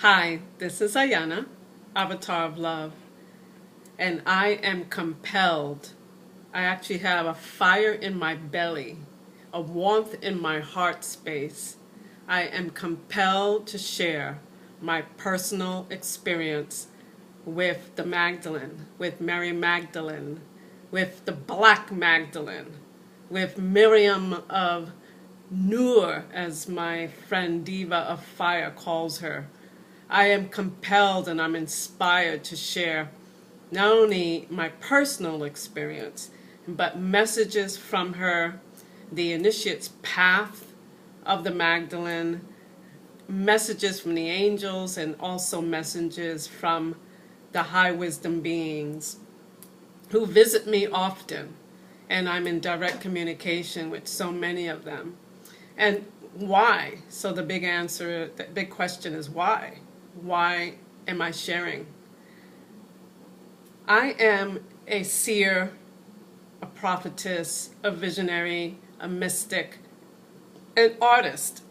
Hi, this is Ayanna, Avatar of Love, and I am compelled. I actually have a fire in my belly, a warmth in my heart space. I am compelled to share my personal experience with the Magdalene, with Mary Magdalene, with the Black Magdalene, with Miriam of Nur, as my friend Diva of Fire calls her. I am compelled and I'm inspired to share not only my personal experience, but messages from her, the initiate's path of the Magdalene, messages from the angels, and also messages from the high wisdom beings who visit me often. And I'm in direct communication with so many of them. And why? So the big question is why? Why am I sharing? I am a seer, a prophetess, a visionary, a mystic, an artist,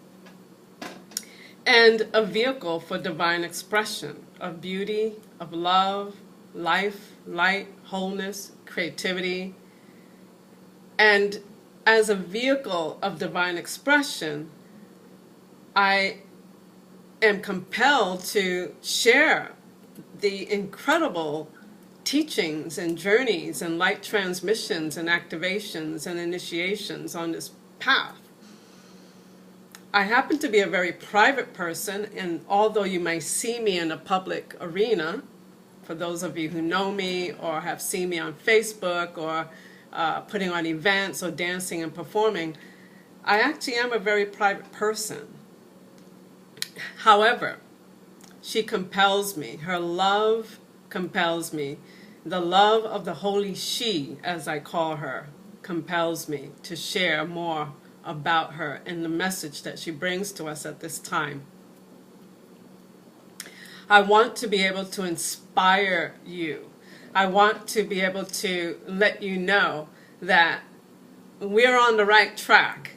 and a vehicle for divine expression of beauty, of love, life, light, wholeness, creativity. And as a vehicle of divine expression, I am compelled to share the incredible teachings and journeys and light transmissions and activations and initiations on this path. I happen to be a very private person, and although you may see me in a public arena, for those of you who know me or have seen me on Facebook or putting on events or dancing and performing, I actually am a very private person. However, she compels me. Her love compels me. The love of the Holy She, as I call her, compels me to share more about her and the message that she brings to us at this time. I want to be able to inspire you. I want to be able to let you know that we're on the right track.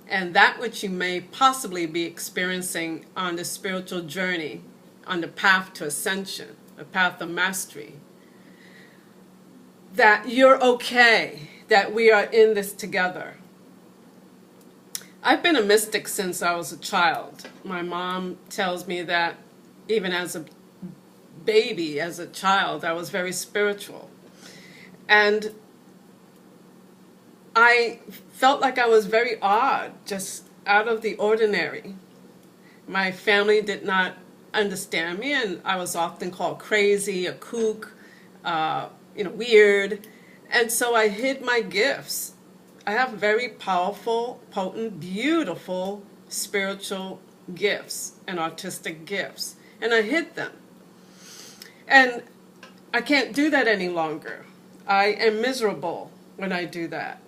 And that which you may possibly be experiencing on the spiritual journey, on the path to ascension, the path of mastery, that you're okay, that we are in this together. I've been a mystic since I was a child. My mom tells me that even as a baby, as a child, I was very spiritual. And I felt like I was very odd, just out of the ordinary. My family did not understand me, and I was often called crazy, a kook, weird. And so I hid my gifts. I have very powerful, potent, beautiful spiritual gifts and artistic gifts, and I hid them. And I can't do that any longer. I am miserable when I do that.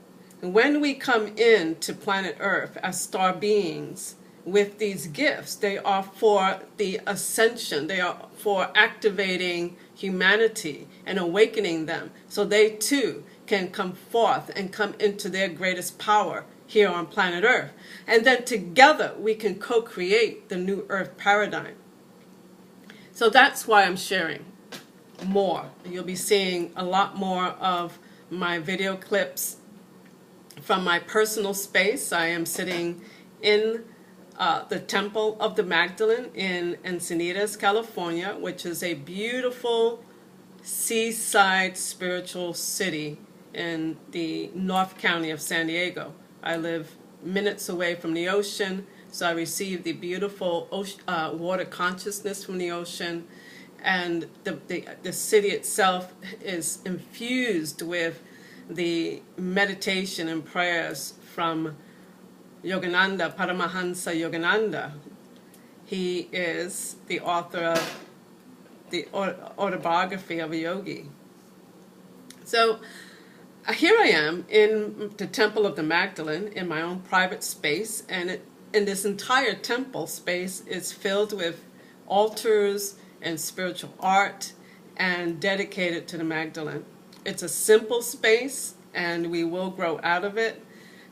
When we come into planet Earth as star beings with these gifts, they are for the ascension. They are for activating humanity and awakening them so they too can come forth and come into their greatest power here on planet Earth. And then together we can co-create the new Earth paradigm. So that's why I'm sharing more. You'll be seeing a lot more of my video clips from my personal space. I am sitting in the Temple of the Magdalene in Encinitas, California, which is a beautiful seaside spiritual city in the North County of San Diego. I live minutes away from the ocean, so I receive the beautiful water consciousness from the ocean. And the city itself is infused with the meditation and prayers from Yogananda, Paramahansa Yogananda. He is the author of the autobiography of a yogi. So here I am in the Temple of the Magdalene in my own private space, and in this entire temple space is filled with altars and spiritual art and dedicated to the Magdalene. It's a simple space, and we will grow out of it.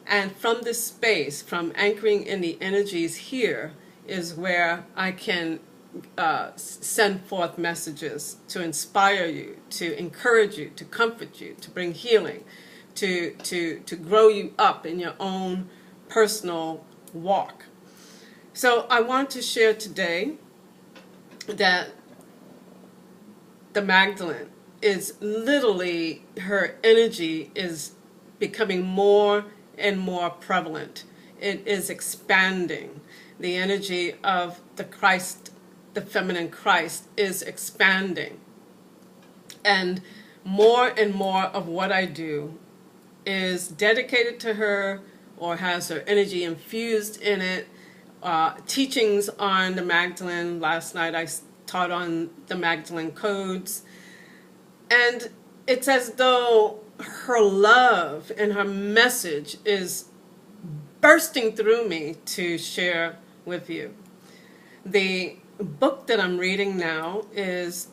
And from this space, from anchoring in the energies here, is where I can send forth messages to inspire you, to encourage you, to comfort you, to bring healing, to grow you up in your own personal walk. So I want to share today that the Magdalene is literally, her energy is becoming more and more prevalent. It is expanding. The energy of the Christ, the feminine Christ, is expanding. And more of what I do is dedicated to her or has her energy infused in it. Teachings on the Magdalene. Last night I taught on the Magdalene codes. And it's as though her love and her message is bursting through me to share with you. The book that I'm reading now is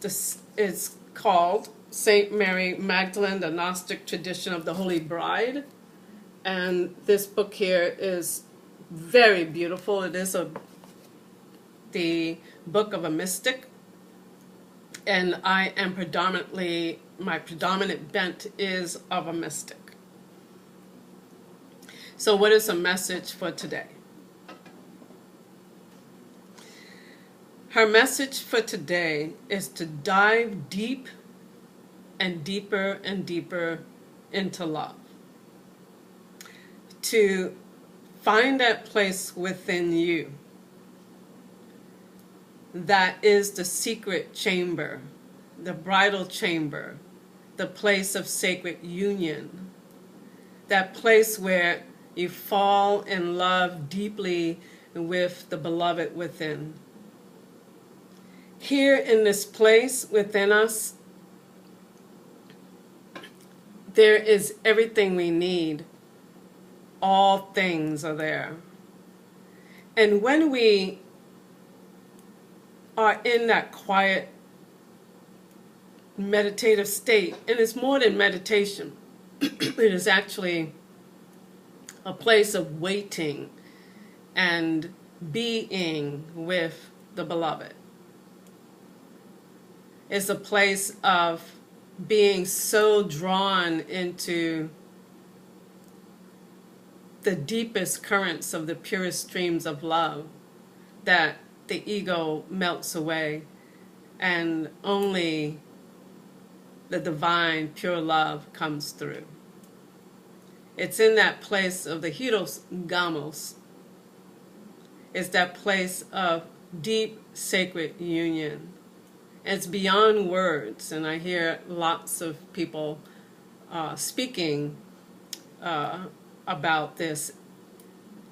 called Saint Mary Magdalene, the Gnostic Tradition of the Holy Bride. And this book here is very beautiful. It is the book of a mystic. And I am my predominant bent is of a mystic. So what is the message for today? Her message for today is to dive deep and deeper and deeper into love. To find that place within you that is the secret chamber, the bridal chamber, the place of sacred union, that place where you fall in love deeply with the beloved within. Here in this place within us, there is everything we need. All things are there. And when we are in that quiet, meditative state, and it's more than meditation, it is actually a place of waiting and being with the beloved. It's a place of being so drawn into the deepest currents of the purest streams of love that the ego melts away and only the divine pure love comes through. It's in that place of the hieros gamos. It's that place of deep sacred union. It's beyond words, and I hear lots of people speaking about this,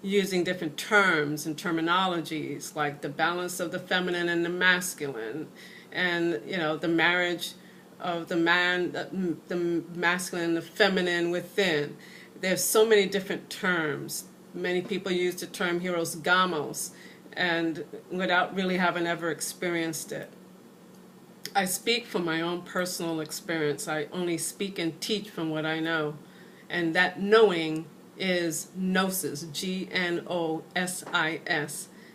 using different terms and terminologies like the balance of the feminine and the masculine, and the marriage of the man, the masculine, the feminine within. There's so many different terms. Many people use the term hieros gamos, and without really having ever experienced it. I speak from my own personal experience. I only speak and teach from what I know, and that knowing is gnosis, Gnosis,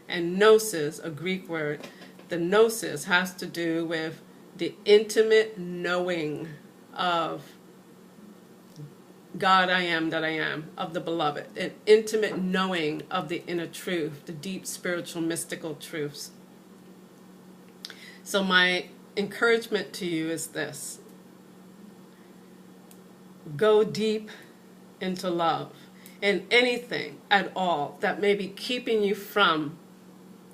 and gnosis, a Greek word. The gnosis has to do with the intimate knowing of God I am that I am, of the beloved, an intimate knowing of the inner truth, the deep spiritual mystical truths. So my encouragement to you is this: go deep into love in anything at all that may be keeping you from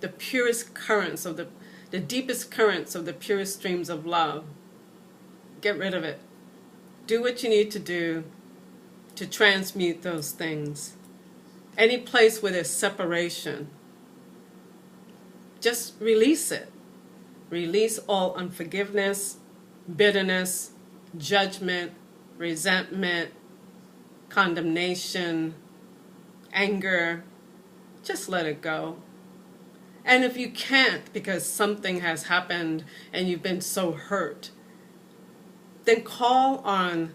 the purest currents of the deepest currents of the purest streams of love. Get rid of it. Do what you need to do to transmute those things. Any place where there's separation, just release it. Release all unforgiveness, bitterness, judgment, resentment, condemnation, anger. Just let it go. And if you can't because something has happened and you've been so hurt, then call on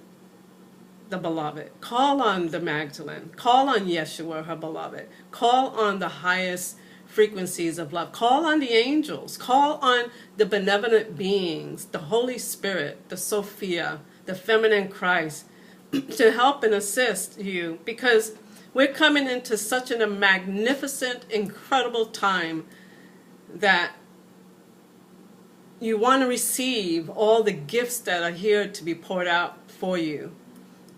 the beloved. Call on the Magdalene. Call on Yeshua, her beloved. Call on the highest frequencies of love. Call on the angels. Call on the benevolent beings, the Holy Spirit, the Sophia, the feminine Christ, to help and assist you, because we're coming into such a magnificent, incredible time that you want to receive all the gifts that are here to be poured out for you.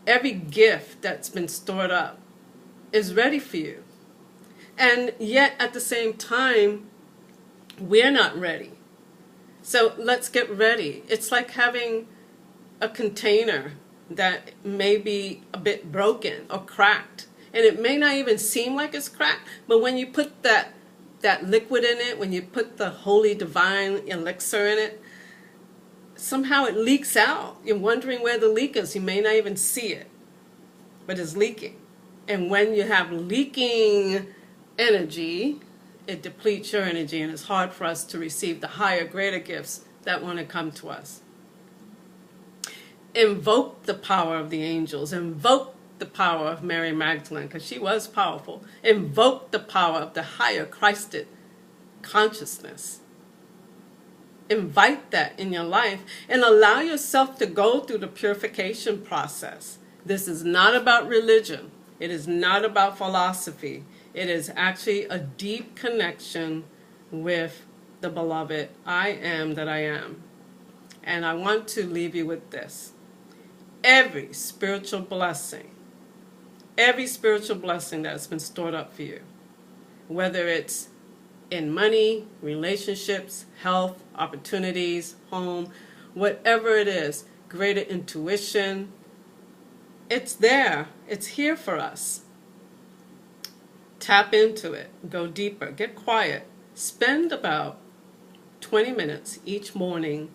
Every gift that's been stored up is ready for you. And yet at the same time, we're not ready. So let's get ready. It's like having a container that may be a bit broken or cracked. And it may not even seem like it's cracked, but when you put that liquid in it, when you put the holy divine elixir in it, somehow it leaks out. You're wondering where the leak is. You may not even see it, but it's leaking. And when you have leaking energy, it depletes your energy, and it's hard for us to receive the higher, greater gifts that want to come to us. Invoke the power of the angels. Invoke the power of Mary Magdalene, because she was powerful. Invoke the power of the higher Christed consciousness. Invite that in your life and allow yourself to go through the purification process. This is not about religion. It is not about philosophy. It is actually a deep connection with the beloved I am that I am. And I want to leave you with this. Every spiritual blessing that has been stored up for you, whether it's in money, relationships, health, opportunities, home, whatever it is, greater intuition, it's there. It's here for us. Tap into it. Go deeper. Get quiet. Spend about 20 minutes each morning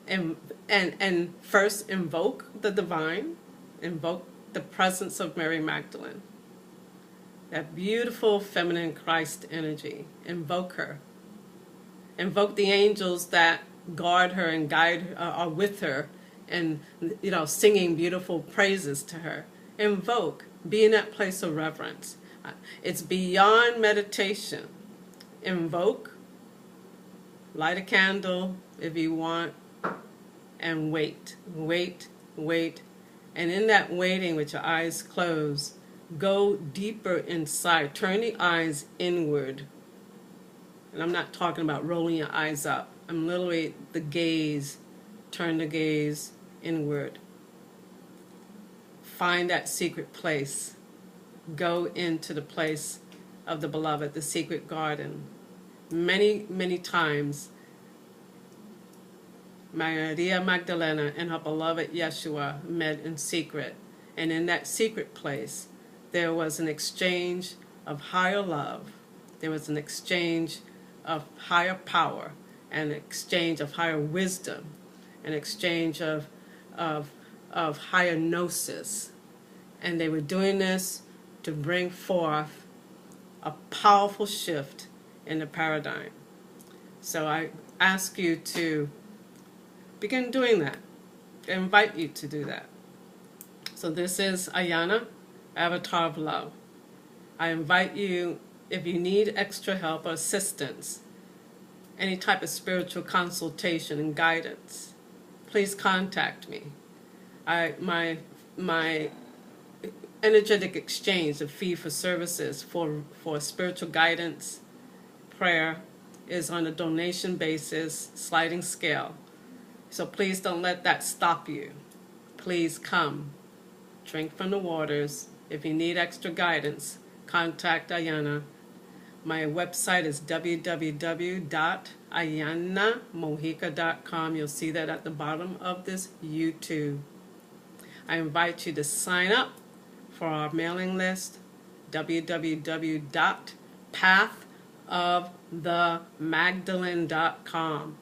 and first invoke the divine, invoke the presence of Mary Magdalene, that beautiful feminine Christ energy. Invoke her. Invoke the angels that guard her and guide her, are with her, and singing beautiful praises to her. Invoke. Be in that place of reverence. It's beyond meditation. Invoke. Light a candle if you want, and wait. And in that waiting with your eyes closed, go deeper inside. Turn the eyes inward. And I'm not talking about rolling your eyes up. I'm literally the gaze. Turn the gaze inward. Find that secret place. Go into the place of the beloved, the secret garden. Many, many times, Maria Magdalena and her beloved Yeshua met in secret. And in that secret place, there was an exchange of higher love. There was an exchange of higher power, an exchange of higher wisdom, an exchange of higher gnosis. And they were doing this to bring forth a powerful shift in the paradigm. So I ask you to begin doing that. I invite you to do that. So this is Ayanna, Avatar of Love. I invite you, if you need extra help or assistance, any type of spiritual consultation and guidance, please contact me. My energetic exchange, the fee for services for spiritual guidance, prayer, is on a donation basis, sliding scale. So please don't let that stop you. Please come. Drink from the waters. If you need extra guidance, contact Ayanna. My website is www.ayannamojica.com. You'll see that at the bottom of this YouTube. I invite you to sign up for our mailing list, www.pathofthemagdalene.com.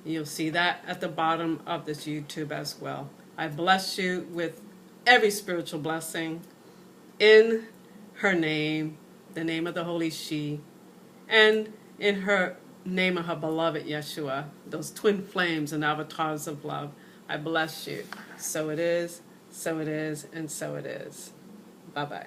You'll see that at the bottom of this YouTube as well. I bless you with every spiritual blessing in her name, the name of the Holy She, and in her name of her beloved Yeshua, those twin flames and avatars of love. I bless you. So it is, and so it is. Bye-bye.